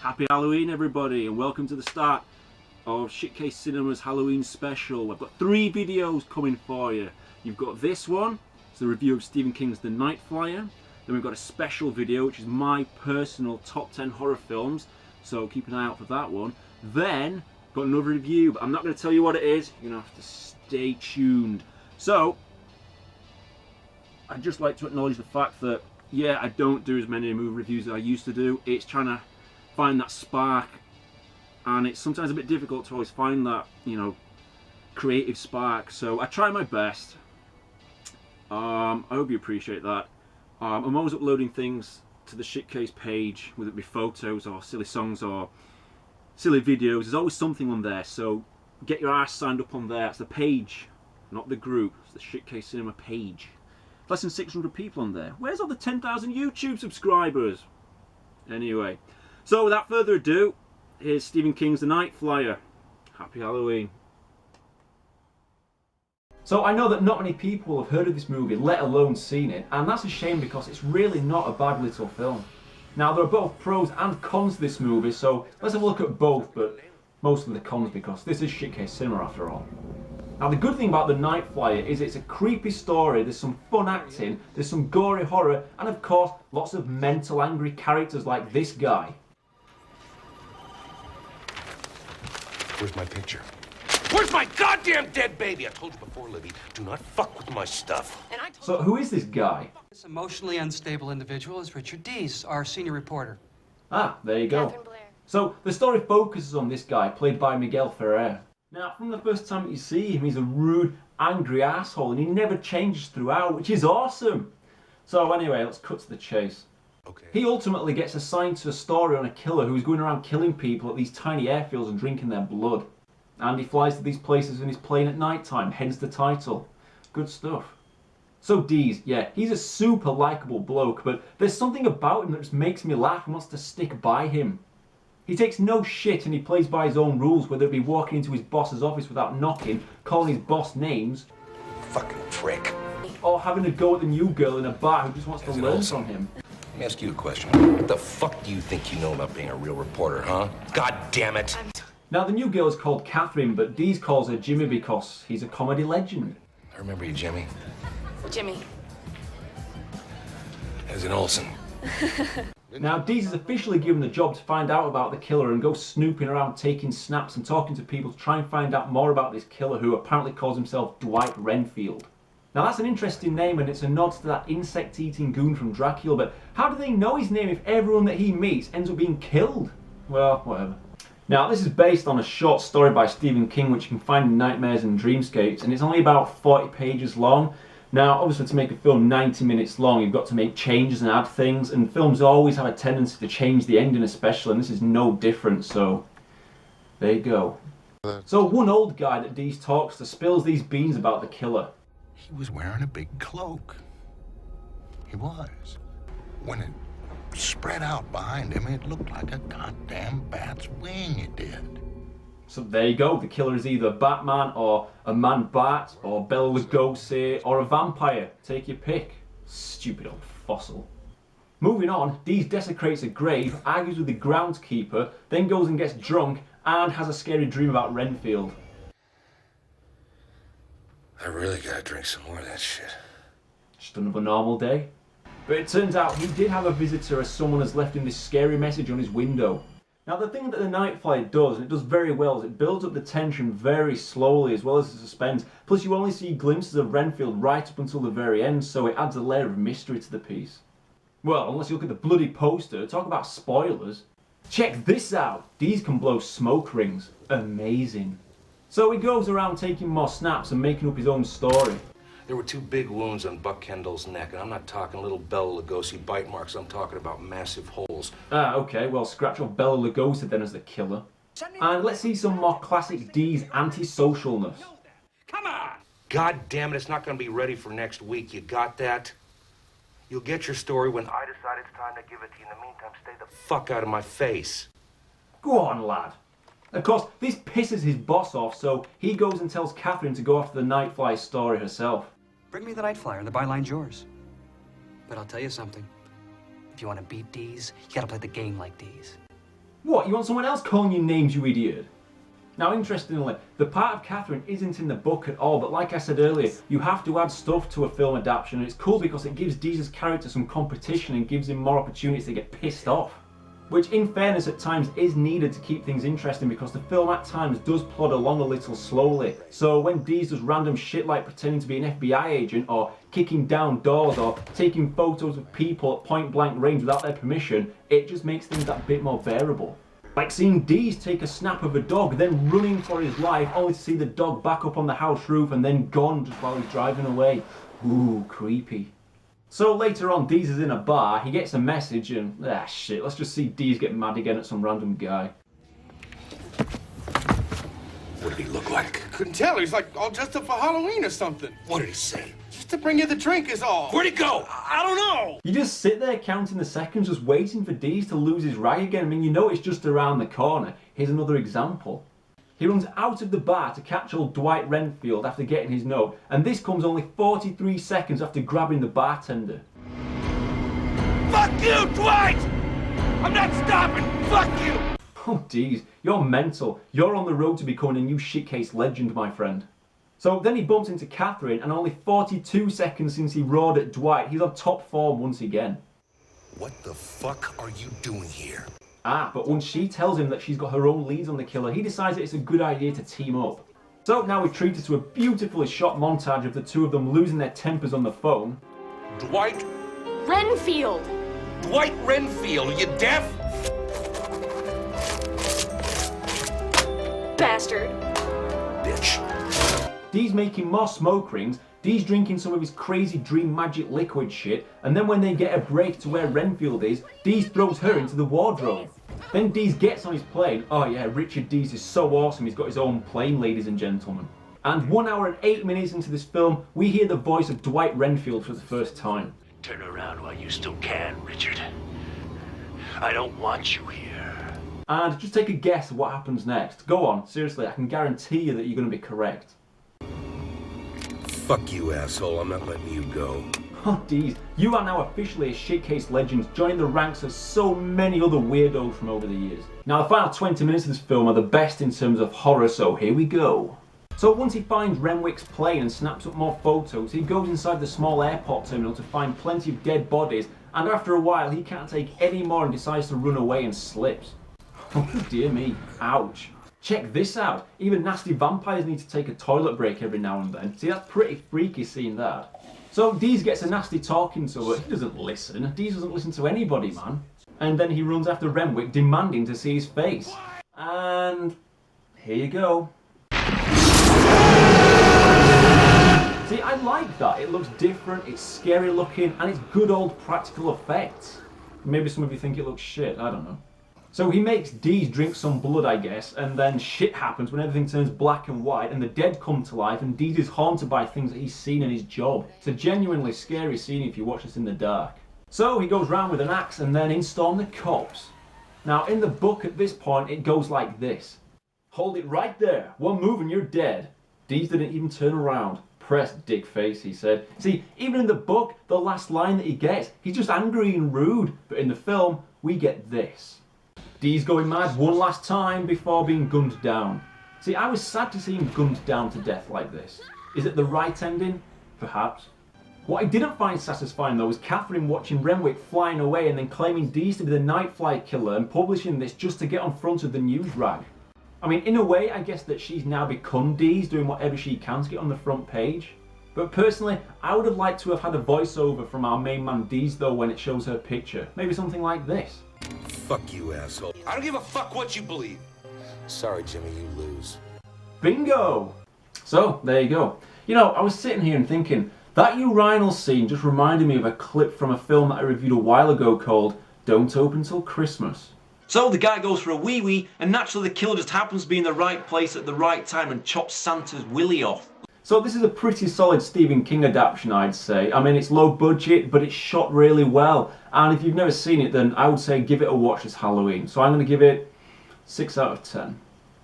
Happy Halloween, everybody, and welcome to the start of Shitcase Cinema's Halloween special. I've got 3 videos coming for you. You've got this one, it's the review of Stephen King's The Night Flier. Then we've got a special video, which is my personal top 10 horror films, so keep an eye out for that one. Then, got another review, but I'm not going to tell you what it is. You're going to have to stay tuned. So, I'd just like to acknowledge the fact that, yeah, I don't do as many movie reviews as I used to do. It's trying to find that spark, and it's sometimes a bit difficult to always find that, you know, creative spark. So I try my best. I hope you appreciate that. I'm always uploading things to the Shitcase page, whether it be photos or silly songs or silly videos. There's always something on there, so get your ass signed up on there. It's the page, not the group. It's the Shitcase Cinema page. Less than 600 people on there. Where's all the 10,000 YouTube subscribers? Anyway, so without further ado, here's Stephen King's The Night Flier. Happy Halloween. So I know that not many people have heard of this movie, let alone seen it, and that's a shame because it's really not a bad little film. Now, there are both pros and cons to this movie, so let's have a look at both, but mostly the cons because this is Shitcase Cinema after all. Now, the good thing about The Night Flier is it's a creepy story, there's some fun acting, there's some gory horror, and of course, lots of mental angry characters like this guy. Where's my picture? Where's my goddamn dead baby? I told you before, Libby, do not fuck with my stuff. So who is this guy? This emotionally unstable individual is Richard Dees, our senior reporter. Ah, there you go. So the story focuses on this guy, played by Miguel Ferrer. Now, from the first time you see him, he's a rude, angry asshole, and he never changes throughout, which is awesome. So anyway, let's cut to the chase. Okay. He ultimately gets assigned to a story on a killer who's going around killing people at these tiny airfields and drinking their blood. And he flies to these places in his plane at night time, hence the title. Good stuff. So Dees, yeah, he's a super likeable bloke, but there's something about him that just makes me laugh and wants to stick by him. He takes no shit and he plays by his own rules, whether it be walking into his boss's office without knocking, calling his boss names, Fucking prick. or having a go at the new girl in a bar who just wants to learn from him. Let me ask you a question. What the fuck do you think you know about being a real reporter, huh? God damn it. Now, the new girl is called Catherine, but Dees calls her Jimmy because he's a comedy legend. I remember you, Jimmy. Jimmy. As an Olsen. Now, Dees is officially given the job to find out about the killer and go snooping around, taking snaps and talking to people to try and find out more about this killer who apparently calls himself Dwight Renfield. Now, that's an interesting name and it's a nod to that insect-eating goon from Dracula, but how do they know his name if everyone that he meets ends up being killed? Well, whatever. Now, this is based on a short story by Stephen King, which you can find in Nightmares and Dreamscapes, and it's only about 40 pages long. Now, obviously, to make a film 90 minutes long, you've got to make changes and add things, and films always have a tendency to change the ending especially, and this is no different, so there you go. So one old guy that Dees talks to spills these beans about the killer. He was wearing a big cloak. He was. When it spread out behind him, it looked like a goddamn bat's wing, it did. So there you go, the killer is either Batman or a man-bat or Bela Lugosi or a vampire. Take your pick. Stupid old fossil. Moving on, Dees desecrates a grave, argues with the groundskeeper, then goes and gets drunk and has a scary dream about Renfield. I really gotta drink some more of that shit. Just another normal day. But it turns out he did have a visitor as someone has left him this scary message on his window. Now, the thing that The Night Flier does, and it does very well, is it builds up the tension very slowly as well as the suspense. Plus, you only see glimpses of Renfield right up until the very end, so it adds a layer of mystery to the piece. Well, unless you look at the bloody poster, talk about spoilers. Check this out! Dees can blow smoke rings. Amazing. So he goes around taking more snaps and making up his own story. There were 2 big wounds on Buck Kendall's neck, and I'm not talking little Bela Lugosi bite marks, I'm talking about massive holes. Ah, okay, well, scratch off Bela Lugosi then as the killer. And let's see some more classic Dees antisocialness. Come on! God damn it, it's not gonna be ready for next week, you got that? You'll get your story when I decide it's time to give it to you. In the meantime, stay the fuck out of my face. Go on, lad. Of course, this pisses his boss off, so he goes and tells Catherine to go after the Night Flier story herself. Bring me the Night Flier, the byline's yours. But I'll tell you something. If you want to beat Dees, you gotta play the game like Dees. What, you want someone else calling you names, you idiot? Now, interestingly, the part of Catherine isn't in the book at all, but like I said earlier, you have to add stuff to a film adaptation, and it's cool because it gives Dees' character some competition and gives him more opportunities to get pissed off. Which, in fairness, at times is needed to keep things interesting because the film at times does plod along a little slowly. So when Dees does random shit like pretending to be an FBI agent, or kicking down doors, or taking photos of people at point blank range without their permission, it just makes things that bit more bearable. Like seeing Dees take a snap of a dog, then running for his life, only to see the dog back up on the house roof and then gone just while he's driving away. Ooh, creepy. So later on, Dees is in a bar, he gets a message and, shit, let's just see Dees get mad again at some random guy. What did he look like? Couldn't tell. He's like all dressed up for Halloween or something. What did he say? Just to bring you the drink is all. Where'd he go? I don't know. You just sit there counting the seconds, just waiting for Dees to lose his rag again. I mean, you know it's just around the corner. Here's another example. He runs out of the bar to catch old Dwight Renfield after getting his note, and this comes only 43 seconds after grabbing the bartender. Fuck you, Dwight! I'm not stopping! Fuck you! Oh, Dees, you're mental. You're on the road to becoming a new Shitcase legend, my friend. So then he bumps into Catherine, and only 42 seconds since he roared at Dwight, he's on top form once again. What the fuck are you doing here? Ah, but when she tells him that she's got her own leads on the killer, he decides that it's a good idea to team up. So now we're treated to a beautifully shot montage of the two of them losing their tempers on the phone. Dwight? Renfield! Dwight Renfield, are you deaf? Bastard. Bitch. Dees making more smoke rings, Dees drinking some of his crazy dream magic liquid shit, and then when they get a break to where Renfield is, Dees throws her into the wardrobe. Then Dees gets on his plane. Oh yeah, Richard Dees is so awesome, he's got his own plane, ladies and gentlemen. And 1 hour and 8 minutes into this film, we hear the voice of Dwight Renfield for the first time. Turn around while you still can, Richard. I don't want you here. And just take a guess of what happens next. Go on, seriously, I can guarantee you that you're going to be correct. Fuck you, asshole. I'm not letting you go. Oh, Dees, you are now officially a Shitcase legend, joining the ranks of so many other weirdos from over the years. Now, the final 20 minutes of this film are the best in terms of horror, so here we go. So once he finds Renwick's plane and snaps up more photos, he goes inside the small airport terminal to find plenty of dead bodies, and after a while he can't take any more and decides to run away and slips. Oh dear me, ouch. Check this out, even nasty vampires need to take a toilet break every now and then. See, that's pretty freaky seeing that. So Dees gets a nasty talking to her, he doesn't listen. Dees doesn't listen to anybody, man. And then he runs after Renwick demanding to see his face. And here you go. See, I like that. It looks different, it's scary looking, and it's good old practical effects. Maybe some of you think it looks shit, I don't know. So he makes Dees drink some blood, I guess, and then shit happens when everything turns black and white and the dead come to life and Dees is haunted by things that he's seen in his job. It's a genuinely scary scene if you watch this in the dark. So he goes round with an axe and then in storm the cops. Now in the book at this point it goes like this. Hold it right there, one move and you're dead. Dees didn't even turn around. Press, dick face, he said. See, even in the book, the last line that he gets, he's just angry and rude. But in the film, we get this. Dees going mad one last time before being gunned down. See, I was sad to see him gunned down to death like this. Is it the right ending? Perhaps. What I didn't find satisfying though was Catherine watching Renwick flying away and then claiming Dees to be the Night Flier killer and publishing this just to get on front of the news rag. I mean, in a way, I guess that she's now become Dees, doing whatever she can to get on the front page. But personally, I would have liked to have had a voiceover from our main man Dees though when it shows her picture. Maybe something like this. Fuck you, asshole. I don't give a fuck what you believe. Sorry, Jimmy, you lose. Bingo! So, there you go. You know, I was sitting here and thinking, that urinal scene just reminded me of a clip from a film that I reviewed a while ago called Don't Open Till Christmas. So the guy goes for a wee-wee, and naturally the killer just happens to be in the right place at the right time and chops Santa's willy off. So this is a pretty solid Stephen King adaptation, I'd say. I mean, it's low budget, but it's shot really well. And if you've never seen it, then I would say give it a watch this Halloween. So I'm going to give it 6 out of 10.